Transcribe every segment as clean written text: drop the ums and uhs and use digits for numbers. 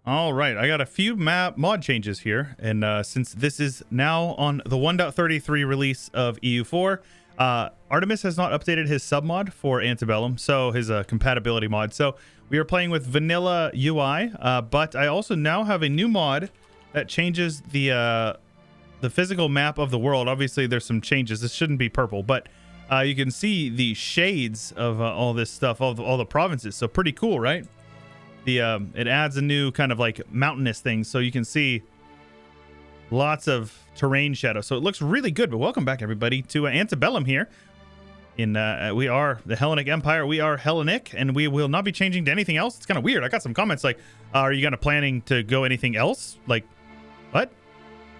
All right, I got a few mod changes here, and since this is now on the 1.33 release of EU4, Artemis has not updated his submod for Ante Bellum, so his compatibility mod. So we are playing with vanilla UI, but I also now have a new mod that changes the physical map of the world. Obviously, there's some changes. This shouldn't be purple, but you can see the shades of all this stuff, all the provinces. So pretty cool, right? It adds a new kind of like mountainous thing, so you can see lots of terrain shadow. So it looks really good. But welcome back, everybody, to Ante Bellum here. We are the Hellenic Empire. We are Hellenic, and we will not be changing to anything else. It's kind of weird. I got some comments like, "Are you gonna planning to go anything else?" Like, what?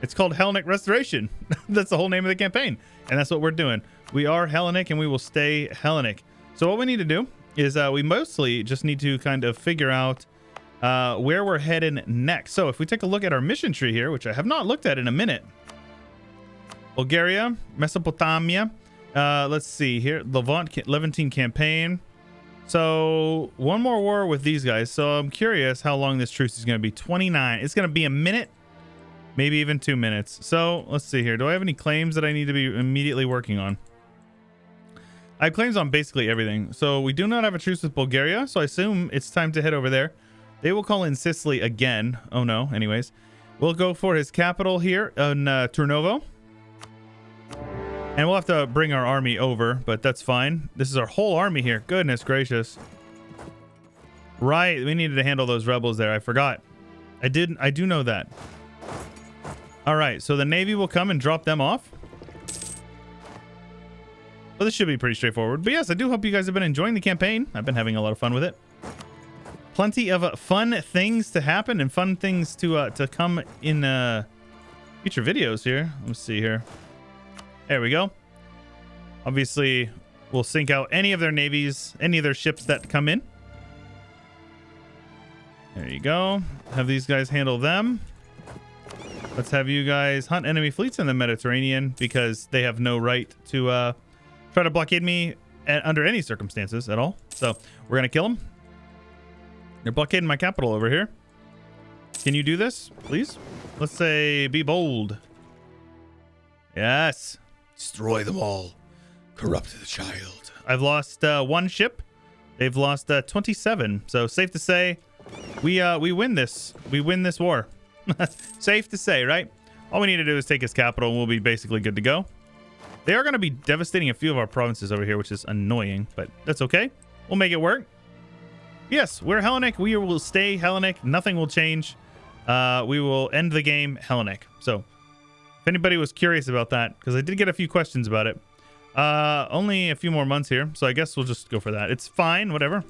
It's called Hellenic Restoration. That's the whole name of the campaign, and that's what we're doing. We are Hellenic, and we will stay Hellenic. So what we need to do is we mostly just need to kind of figure out where we're heading next. So if we take a look at our mission tree here, which I have not looked at in a minute. Bulgaria, Mesopotamia. Let's see here. Levantine campaign. So one more war with these guys. So I'm curious how long this truce is going to be. 29. It's going to be a minute, maybe even 2 minutes. So let's see here. Do I have any claims that I need to be immediately working on? I have claims on basically everything. So we do not have a truce with Bulgaria, so I assume it's time to head over there. They will call in Sicily again. Oh no. Anyways, we'll go for his capital here in Turnovo. And we'll have to bring our army over, but that's fine. This is our whole army here. Goodness gracious. Right, we needed to handle those rebels there. I forgot. I do know that. All right, so the Navy will come and drop them off. Well, this should be pretty straightforward. But yes, I do hope you guys have been enjoying the campaign. I've been having a lot of fun with it. Plenty of fun things to happen and fun things to come in future videos here. Let's see here. There we go. Obviously, we'll sink out any of their navies, any of their ships that come in. There you go. Have these guys handle them. Let's have you guys hunt enemy fleets in the Mediterranean because they have no right to try to blockade me under any circumstances at all. So we're going to kill them. They're blockading my capital over here. Can you do this, please? Let's say be bold. Yes. Destroy them all. Corrupt the child. I've lost one ship. They've lost 27. So safe to say we win this. We win this war. Safe to say, right? All we need to do is take his capital and we'll be basically good to go. They are going to be devastating a few of our provinces over here, which is annoying, but that's okay. We'll make it work. Yes, we're Hellenic. We will stay Hellenic. Nothing will change. We will end the game Hellenic. So if anybody was curious about that, because I did get a few questions about it, only a few more months here, so I guess we'll just go for that. It's fine, whatever.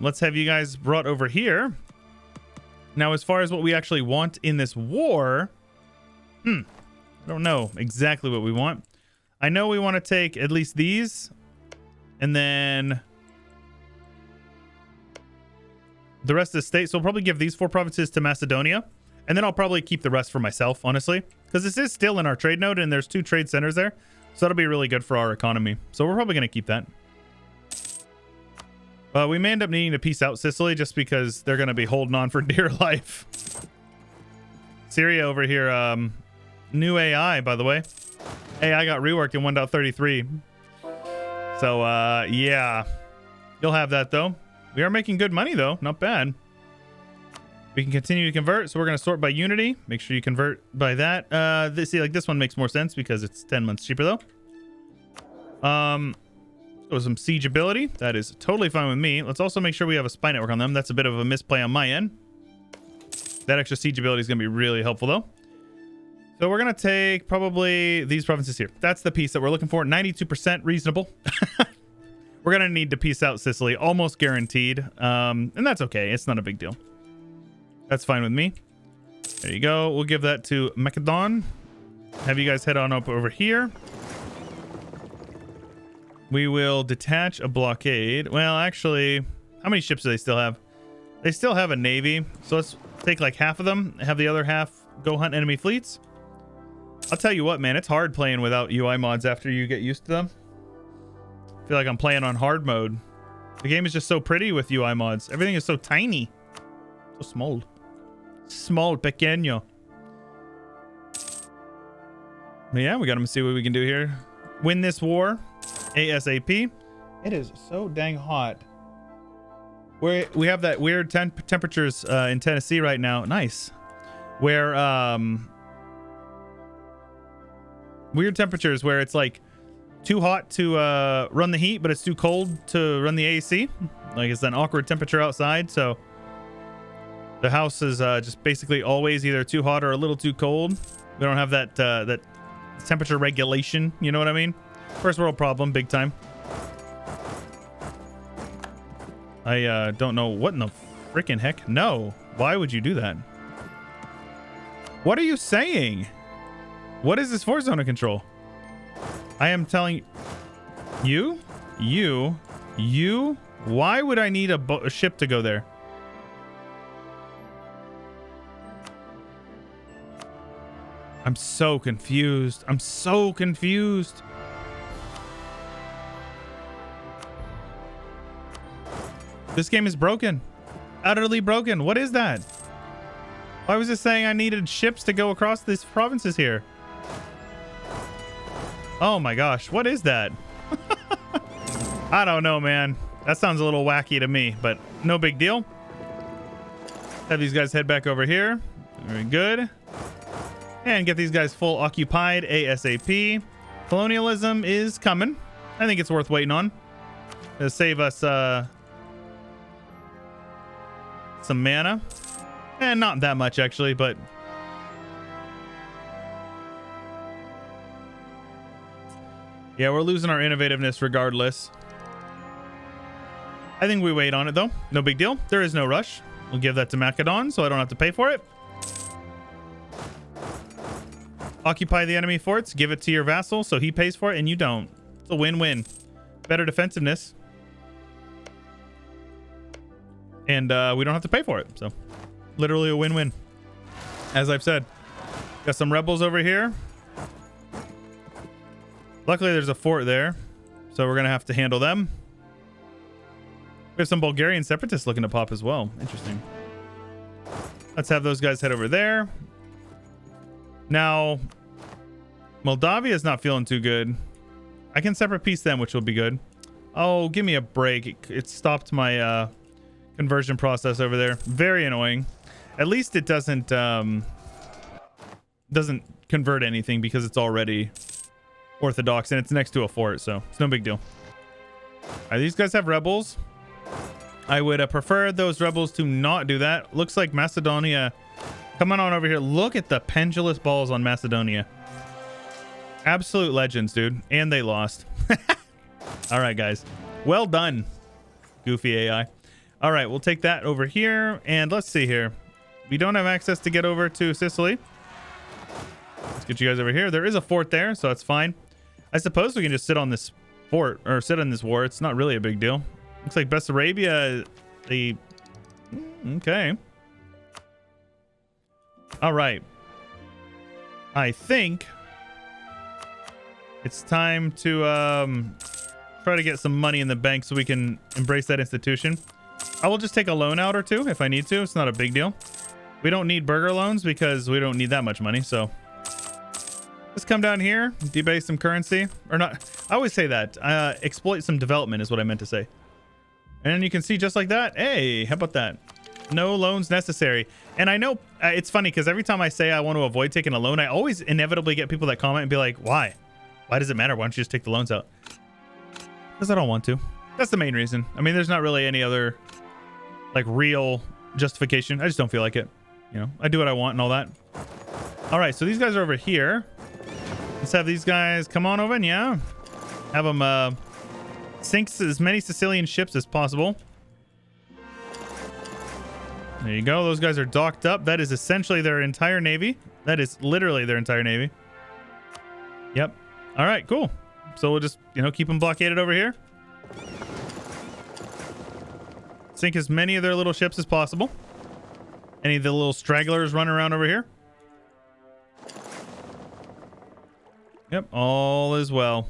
Let's have you guys brought over here. Now, as far as what we actually want in this war, I don't know exactly what we want. I know we want to take at least these, and then the rest of the state. So we'll probably give these 4 provinces to Macedonia, and then I'll probably keep the rest for myself, honestly, because this is still in our trade node, and there's 2 trade centers there, so that'll be really good for our economy. So we're probably going to keep that. We may end up needing to peace out Sicily just because they're going to be holding on for dear life. Syria over here, new AI, by the way. AI got reworked in 1.33. So, yeah. You'll have that, though. We are making good money, though. Not bad. We can continue to convert, so we're going to sort by unity. Make sure you convert by that. This one makes more sense because it's 10 months cheaper, though. So some siege ability. That is totally fine with me. Let's also make sure we have a spy network on them. That's a bit of a misplay on my end. That extra siege ability is going to be really helpful, though. So we're going to take probably these provinces here. That's the piece that we're looking for. 92% reasonable. We're going to need to peace out Sicily. Almost guaranteed. And that's okay. It's not a big deal. That's fine with me. There you go. We'll give that to Macedon. Have you guys head on up over here. We will detach a blockade. Well, actually, how many ships do they still have? They still have a navy. So let's take like half of them. Have the other half go hunt enemy fleets. I'll tell you what, man. It's hard playing without UI mods after you get used to them. I feel like I'm playing on hard mode. The game is just so pretty with UI mods. Everything is so tiny. So small. Small, pequeño. But yeah, we got to see what we can do here. Win this war ASAP. It is so dang hot. We have that weird temperatures in Tennessee right now. Nice. Where weird temperatures where it's like too hot to run the heat, but it's too cold to run the AC. Like it's an awkward temperature outside, so the house is just basically always either too hot or a little too cold. We don't have that that temperature regulation, you know what I mean? First world problem, big time. I don't know what in the freaking heck. No, why would you do that? What are you saying? What is this force zone of control? I am telling you, why would I need a ship to go there? I'm so confused. I'm so confused. This game is broken. Utterly broken. What is that? Why was it saying I needed ships to go across these provinces here? Oh my gosh. What is that? I don't know, man. That sounds a little wacky to me, but no big deal. Have these guys head back over here. Very good. And get these guys full occupied ASAP. Colonialism is coming. I think it's worth waiting on. It'll save us some mana. And not that much actually, but yeah, we're losing our innovativeness regardless. I think we wait on it though. No big deal. There is no rush. We'll give that to Macedon so I don't have to pay for it. Occupy the enemy forts. Give it to your vassal so he pays for it and you don't. It's a win-win. Better defensiveness. And we don't have to pay for it. So literally a win-win. As I've said. Got some rebels over here. Luckily there's a fort there. So we're going to have to handle them. We have some Bulgarian separatists looking to pop as well. Interesting. Let's have those guys head over there. Now, Moldavia is not feeling too good. I can separate peace them, which will be good. Oh, give me a break. It stopped my conversion process over there. Very annoying. At least it doesn't convert anything because it's already Orthodox and it's next to a fort, so it's no big deal. All right, these guys have rebels. I would prefer those rebels to not do that. Looks like Macedonia. Come on over here. Look at the pendulous balls on Macedonia. Absolute legends, dude. And they lost. All right, guys. Well done, goofy AI. All right, we'll take that over here. And let's see here. We don't have access to get over to Sicily. Let's get you guys over here. There is a fort there, so that's fine. I suppose we can just sit on this fort or sit on this war. It's not really a big deal. Looks like Bessarabia, the... Okay. All right. I think it's time to try to get some money in the bank so we can embrace that institution. I will just take a loan out or two if I need to. It's not a big deal. We don't need burger loans because we don't need that much money. So let's come down here, debase some currency. Or not. I always say that. Exploit some development is what I meant to say. And you can see just like that. Hey, how about that? No loans necessary. And I know it's funny because every time I say I want to avoid taking a loan, I always inevitably get people that comment and be like, why? Why does it matter? Why don't you just take the loans out? Because I don't want to. That's the main reason. I mean, there's not really any other like real justification. I just don't feel like it. You know, I do what I want and all that. All right, so these guys are over here. Let's have these guys come on over and yeah. Have them sink as many Sicilian ships as possible. There you go. Those guys are docked up. That is essentially their entire navy. That is literally their entire navy. Yep. All right, cool. So we'll just, you know, keep them blockaded over here. Sink as many of their little ships as possible. Any of the little stragglers running around over here. Yep, all is well.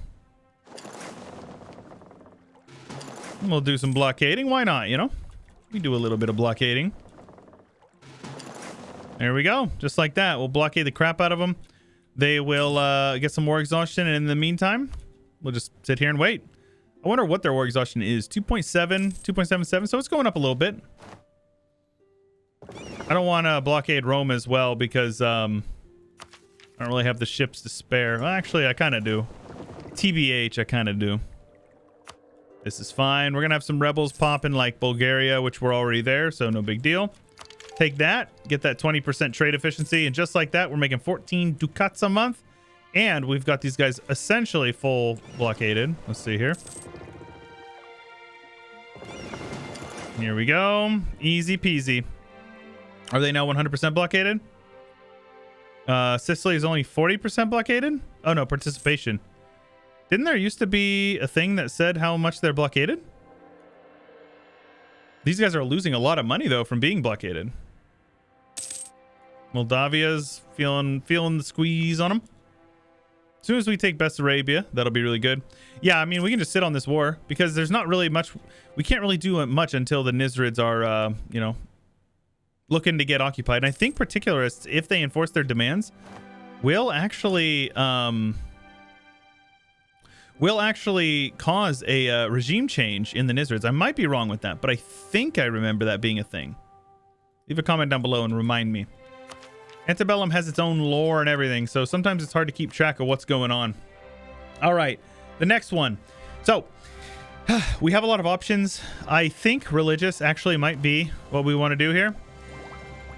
And we'll do some blockading. Why not, you know? We do a little bit of blockading. There we go. Just like that. We'll blockade the crap out of them. They will get some war exhaustion. And in the meantime, we'll just sit here and wait. I wonder what their war exhaustion is. 2.7, 2.77. So it's going up a little bit. I don't want to blockade Rome as well because I don't really have the ships to spare. Well, actually, I kind of do. TBH, I kind of do. This is fine. We're going to have some rebels pop in like Bulgaria, which we're already there, so no big deal. Take that. Get that 20% trade efficiency. And just like that, we're making 14 ducats a month. And we've got these guys essentially full blockaded. Let's see here. Here we go. Easy peasy. Are they now 100% blockaded? Sicily is only 40% blockaded? Oh, no, participation. Didn't there used to be a thing that said how much they're blockaded? These guys are losing a lot of money, though, from being blockaded. Moldavia's feeling the squeeze on them. As soon as we take Bessarabia, that'll be really good. Yeah, I mean, we can just sit on this war because there's not really much. We can't really do much until the Nizrids are, you know, looking to get occupied. And I think particularists, if they enforce their demands, will actually cause a regime change in the Nizrids. I might be wrong with that, but I think I remember that being a thing. Leave a comment down below and remind me. Ante Bellum has its own lore and everything, so sometimes it's hard to keep track of what's going on. All right, the next one. So we have a lot of options. I think religious actually might be what we want to do here.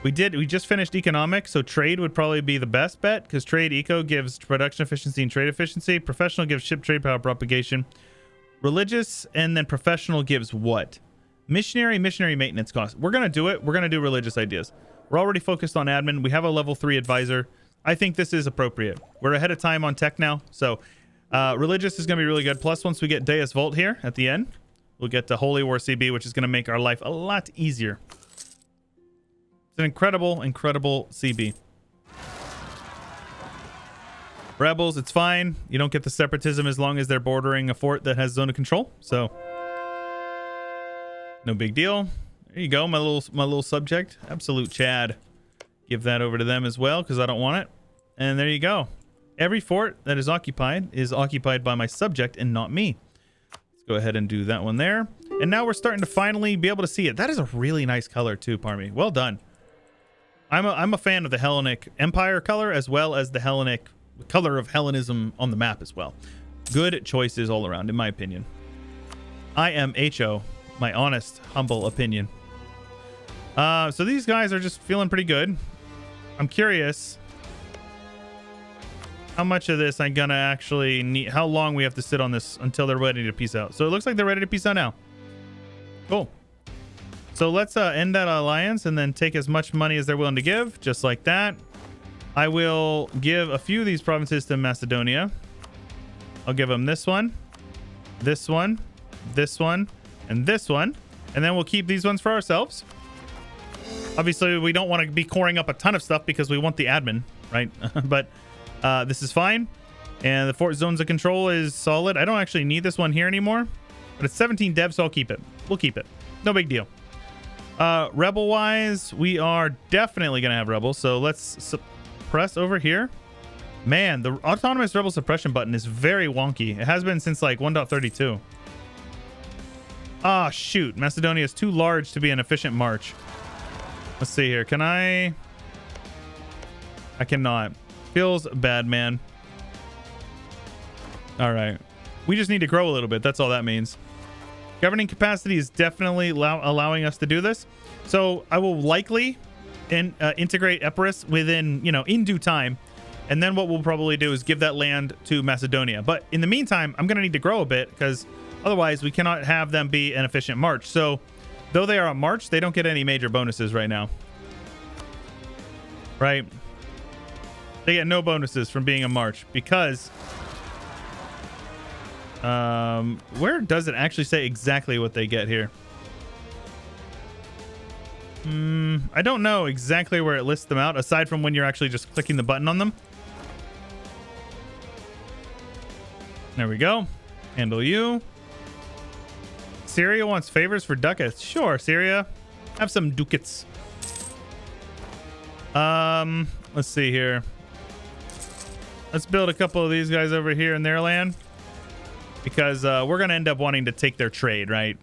We just finished economic, so trade would probably be the best bet because trade eco gives production efficiency and trade efficiency. Professional gives ship trade power propagation. Religious and then professional gives what? Missionary maintenance costs. We're going to do it. We're going to do religious ideas. We're already focused on admin. We have a level 3 advisor. I think this is appropriate. We're ahead of time on tech now. So religious is going to be really good. Plus, once we get Deus Volt here at the end, we'll get to Holy War CB, which is going to make our life a lot easier. It's an incredible CB. Rebels, it's fine. You don't get the separatism as long as they're bordering a fort that has zone of control. So no big deal. There you go, my little subject. Absolute Chad. Give that over to them as well because I don't want it. And there you go. Every fort that is occupied by my subject and not me. Let's go ahead and do that one there. And now we're starting to finally be able to see it. That is a really nice color too, Parmy. Well done. I'm a fan of the Hellenic Empire color as well as the Hellenic color of Hellenism on the map as well. Good choices all around, in my opinion. I am HO, my honest, humble opinion. So these guys are just feeling pretty good. I'm curious how much of this I'm gonna actually need, how long we have to sit on this until they're ready to peace out. So it looks like they're ready to peace out now. Cool. So let's end that alliance and then take as much money as they're willing to give, just like that. I will give a few of these provinces to Macedonia. I'll give them this one, this one, this one, and this one. And then we'll keep these ones for ourselves. Obviously, we don't want to be coring up a ton of stuff because we want the admin, right? But this is fine. And the fort zones of control is solid. I don't actually need this one here anymore. But it's 17 dev, so I'll keep it. We'll keep it. No big deal. Rebel-wise, we are definitely going to have rebels. So let's suppress over here. Man, the autonomous rebel suppression button is very wonky. It has been since like 1.32. Ah, shoot. Macedonia is too large to be an efficient march. Let's see here. Can I cannot. Feels bad, man. All right. We just need to grow a little bit. That's all that means. Governing capacity is definitely allowing us to do this. So I will likely integrate Epirus within, in due time. And then what we'll probably do is give that land to Macedonia. But in the meantime, I'm going to need to grow a bit because otherwise we cannot have them be an efficient march. So though they are a march, they don't get any major bonuses right now. Right? They get no bonuses from being a march because... where does it actually say exactly what they get here? I don't know exactly where it lists them out, aside from when you're actually just clicking the button on them. There we go. Handle you. Syria wants favors for ducats. Sure, Syria. Have some ducats. Let's see here. Let's build a couple of these guys over here in their land, because we're going to end up wanting to take their trade, right?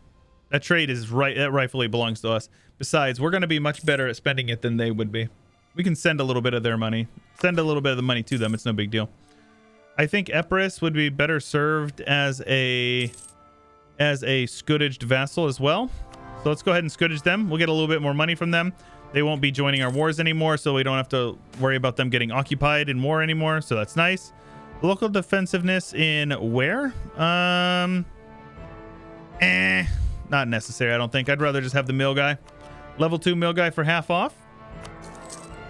That trade is right. That rightfully belongs to us. Besides, we're going to be much better at spending it than they would be. We can send a little bit of their money. Send a little bit of the money to them. It's no big deal. I think Epirus would be better served as a scourged vassal as well. So let's go ahead and scourge them. We'll get a little bit more money from them. They won't be joining our wars anymore, so we don't have to worry about them getting occupied in war anymore. So that's nice. Local defensiveness in where? Not necessary, I don't think. I'd rather just have the mill guy. Level 2 mill guy for half off.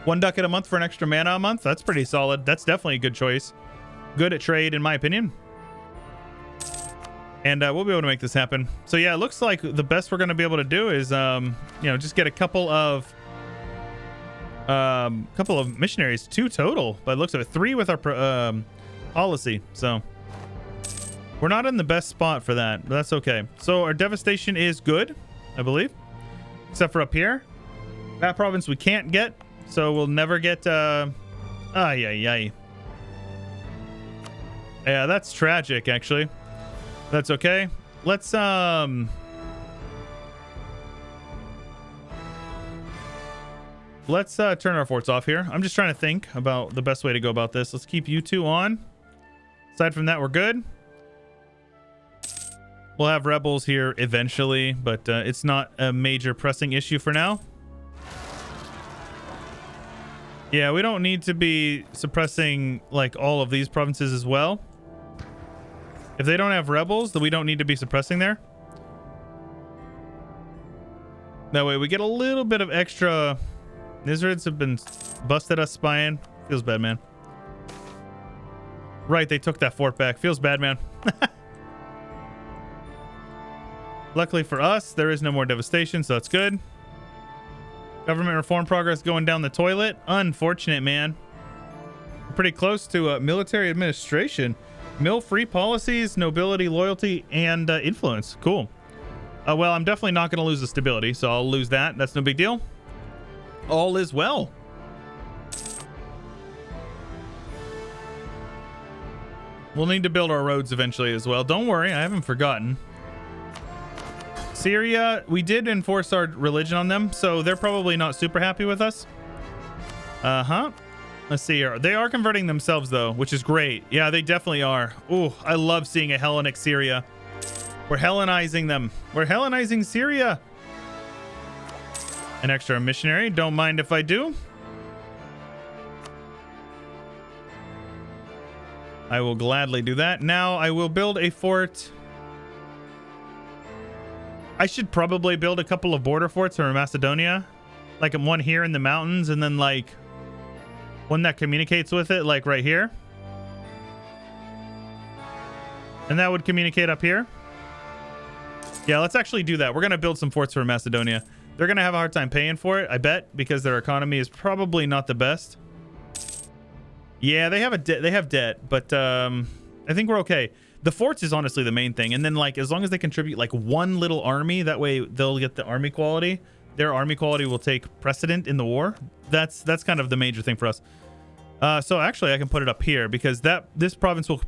1 ducat a month for an extra mana a month. That's pretty solid. That's definitely a good choice. Good at trade, in my opinion. And we'll be able to make this happen. So yeah, it looks like the best we're going to be able to do is, just get a couple of missionaries, 2 total. By the looks of it, 3 with our policy. So we're not in the best spot for that, but that's okay. So our devastation is good, I believe, except for up here. That province we can't get, so we'll never get. Yeah, that's tragic, actually. That's okay. Let's turn our forts off here. I'm just trying to think about the best way to go about this. Let's keep you 2 on. Aside from that, we're good. We'll have rebels here eventually, but it's not a major pressing issue for now. Yeah, we don't need to be suppressing like all of these provinces as well. If they don't have rebels, then we don't need to be suppressing there. That way we get a little bit of extra. Nizrids have been busted us spying. Feels bad, man. Right, they took that fort back. Feels bad, man. Luckily for us, there is no more devastation, so that's good. Government reform progress going down the toilet. Unfortunate, man. We're pretty close to military administration. Mill-free policies, nobility, loyalty, and influence. Cool. Well, I'm definitely not going to lose the stability, so I'll lose that. That's no big deal. All is well. We'll need to build our roads eventually as well. Don't worry, I haven't forgotten. Syria, we did enforce our religion on them, so they're probably not super happy with us. Let's see here. They are converting themselves, though, which is great. Yeah, they definitely are. Ooh, I love seeing a Hellenic Syria. We're Hellenizing them. We're Hellenizing Syria. An extra missionary. Don't mind if I do. I will gladly do that. Now I will build a fort. I should probably build a couple of border forts for Macedonia. Like one here in the mountains, and then like one that communicates with it, like right here. And that would communicate up here. Yeah, let's actually do that. We're going to build some forts for Macedonia. They're going to have a hard time paying for it, I bet, because their economy is probably not the best. Yeah, they have debt, but I think we're okay. The forts is honestly the main thing. And then like as long as they contribute like one little army, that way they'll get the army quality. Their army quality will take precedent in the war. That's kind of the major thing for us. So actually I can put it up here because this province will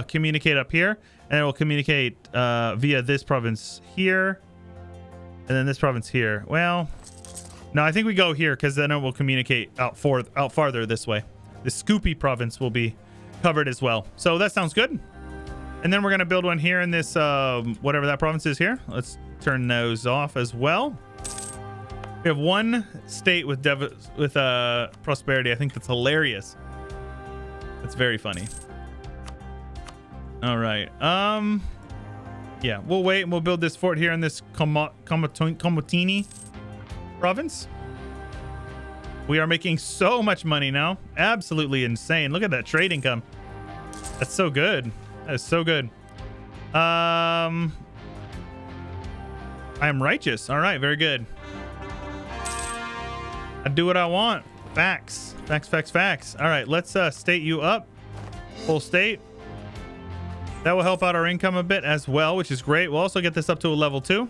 communicate up here, and it will communicate via this province here, and then this province here. Well, no, I think we go here because then it will communicate out farther this way. The Scoopy province will be covered as well. So that sounds good. And then we're going to build one here in this, whatever that province is here. Let's turn those off as well. We have one state with prosperity. I think that's hilarious. That's very funny. All right. Yeah, we'll wait and we'll build this fort here in this Komotini province. We are making so much money now. Absolutely insane. Look at that trade income. That's so good. That is so good. I am righteous. All right, very good. I do what I want. Facts. Facts, facts, facts. All right, let's state you up. Full state. That will help out our income a bit as well, which is great. We'll also get this up to a level 2.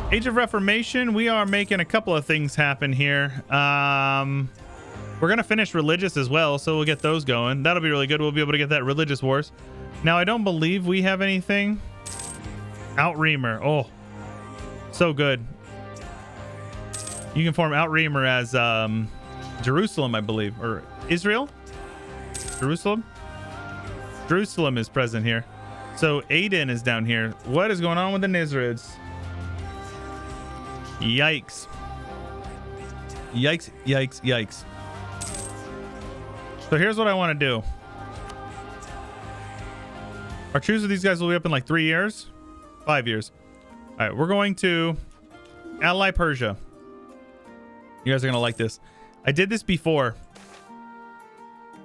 Age of Reformation, we are making a couple of things happen here. We're going to finish religious as well, so we'll get those going. That'll be really good. We'll be able to get that religious wars. Now, I don't believe we have anything. Outreamer. Oh, so good. You can form Outreamer as Jerusalem, I believe, or Israel? Jerusalem? Jerusalem is present here. So Aden is down here. What is going on with the Nizrids? Yikes. Yikes, yikes, yikes. So here's what I want to do. Our truce with these guys will be up in like 3 years, 5 years. All right, we're going to ally Persia. You guys are gonna like this. I did this before,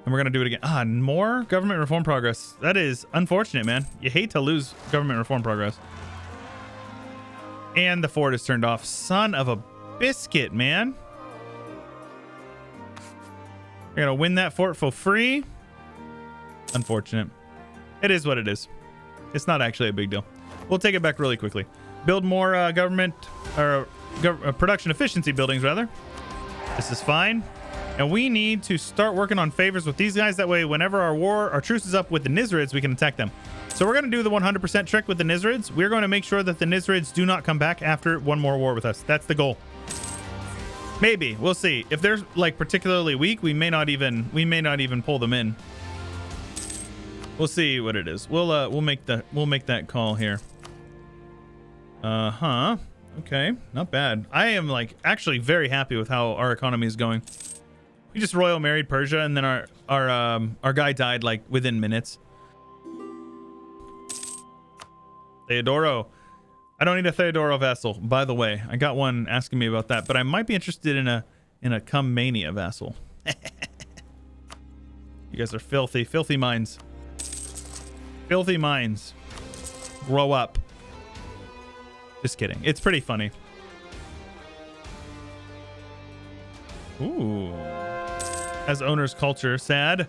and we're gonna do it again. More government reform progress. That is unfortunate, man. You hate to lose government reform progress. And the fort is turned off. Son of a biscuit, man. You're gonna win that fort for free. Unfortunate. It is what it is. It's not actually a big deal. We'll take it back really quickly. Build more government or production efficiency buildings, rather. This is fine. And we need to start working on favors with these guys. That way, whenever our truce is up with the Nizrids, we can attack them. So we're going to do the 100% trick with the Nizrids. We're going to make sure that the Nizrids do not come back after one more war with us. That's the goal. Maybe. We'll see. If they're like particularly weak, we may not even pull them in. We'll see what it is. We'll make that call here. Okay, not bad. I am like actually very happy with how our economy is going. We just royal married Persia, and then our guy died like within minutes. Theodoro. I don't need a Theodoro vassal, by the way. I got one asking me about that, but I might be interested in a Cummania vassal. You guys are filthy minds. Filthy minds. Grow up. Just kidding. It's pretty funny. Ooh. As owner's culture. Sad.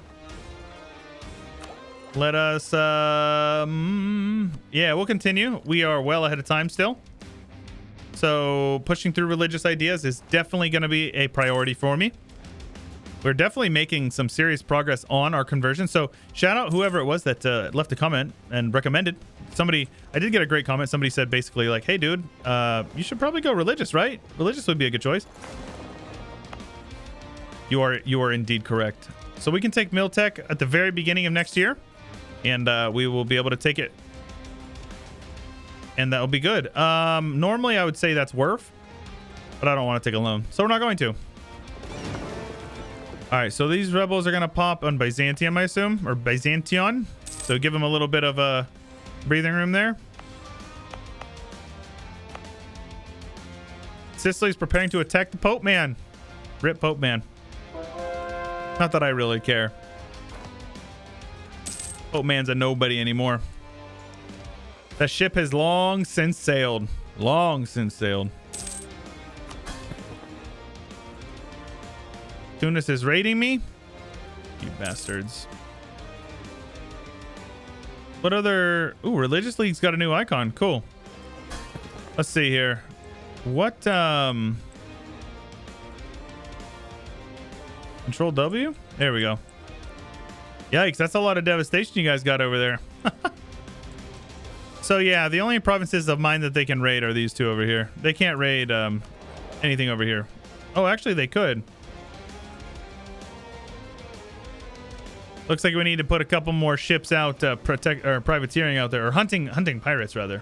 Let us... yeah, we'll continue. We are well ahead of time still. So pushing through religious ideas is definitely going to be a priority for me. We're definitely making some serious progress on our conversion. So shout out whoever it was that left a comment and recommended. Somebody, I did get a great comment. Somebody said basically like, hey dude, you should probably go religious, right? Religious would be a good choice. You are indeed correct. So we can take Miltech at the very beginning of next year, and we will be able to take it. And that will be good. Normally I would say that's worth, but I don't want to take a loan. So we're not going to. All right, so these rebels are going to pop on Byzantium, I assume, or Byzantion. So give them a little bit of a breathing room there. Sicily's preparing to attack the Pope Man. Rip Pope Man. Not that I really care. Pope Man's a nobody anymore. That ship has long since sailed. Long since sailed. Tunis is raiding me? You bastards. What other... Ooh, Religious League's got a new icon. Cool. Let's see here. What, Control W? There we go. Yikes, that's a lot of devastation you guys got over there. So yeah, the only provinces of mine that they can raid are these two over here. They can't raid anything over here. Oh, actually they could. Looks like we need to put a couple more ships out, privateering out there, or hunting pirates rather.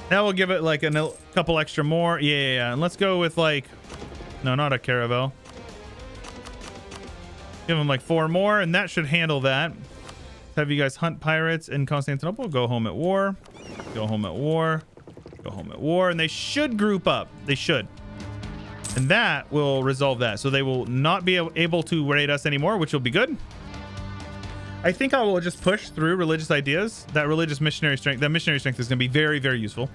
That will give it like a couple extra more. Yeah. And let's go with like, no, not a caravel. Give them like 4 more, and that should handle that. Have you guys hunt pirates in Constantinople. Go home at war. Go home at war. Go home at war, and they should group up. They should. And that will resolve that. So they will not be able to raid us anymore, which will be good. I think I will just push through religious ideas. That religious missionary strength, that missionary strength is going to be very, very useful.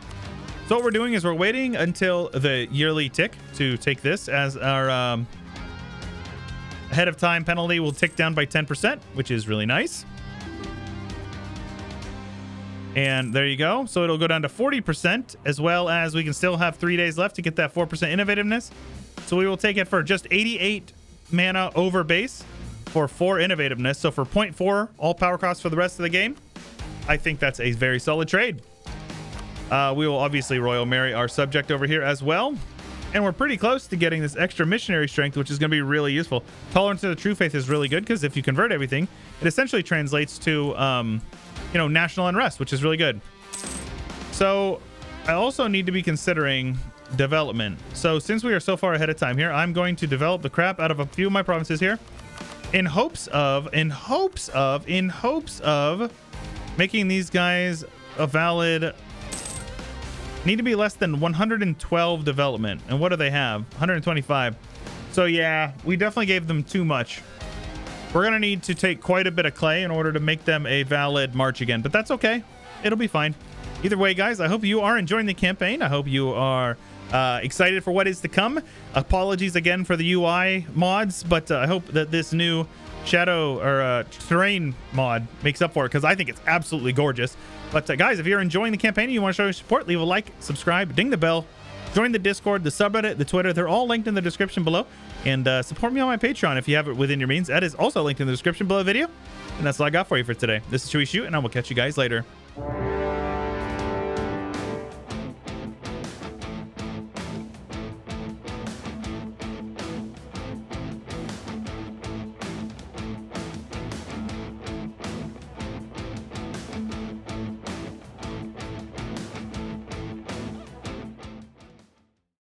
So what we're doing is we're waiting until the yearly tick to take this as our ahead of time penalty will tick down by 10%, which is really nice. And there you go. So it'll go down to 40%, as well as we can still have 3 days left to get that 4% innovativeness. So we will take it for just 88 mana over base for 4 innovativeness. So for 0.4 all power costs for the rest of the game, I think that's a very solid trade. We will obviously Royal Marry our subject over here as well. And we're pretty close to getting this extra missionary strength, which is going to be really useful. Tolerance to the True Faith is really good because if you convert everything, it essentially translates to, you know, national unrest, which is really good. So I also need to be considering development. So since we are so far ahead of time here, I'm going to develop the crap out of a few of my provinces here in hopes of making these guys a valid. Need to be less than 112 development. And what do they have? 125. So yeah, we definitely gave them too much. We're going to need to take quite a bit of clay in order to make them a valid march again. But that's okay. It'll be fine. Either way, guys, I hope you are enjoying the campaign. I hope you are excited for what is to come. Apologies again for the UI mods, but I hope that this new shadow or terrain mod makes up for it, because I think it's absolutely gorgeous. But guys, if you're enjoying the campaign and you want to show your support, leave a like, subscribe, ding the bell, join the Discord, the subreddit, the Twitter. They're all linked in the description below. And support me on my Patreon if you have it within your means. That is also linked in the description below the video. And that's all I got for you for today. This is Chewyshoot, and I will catch you guys later.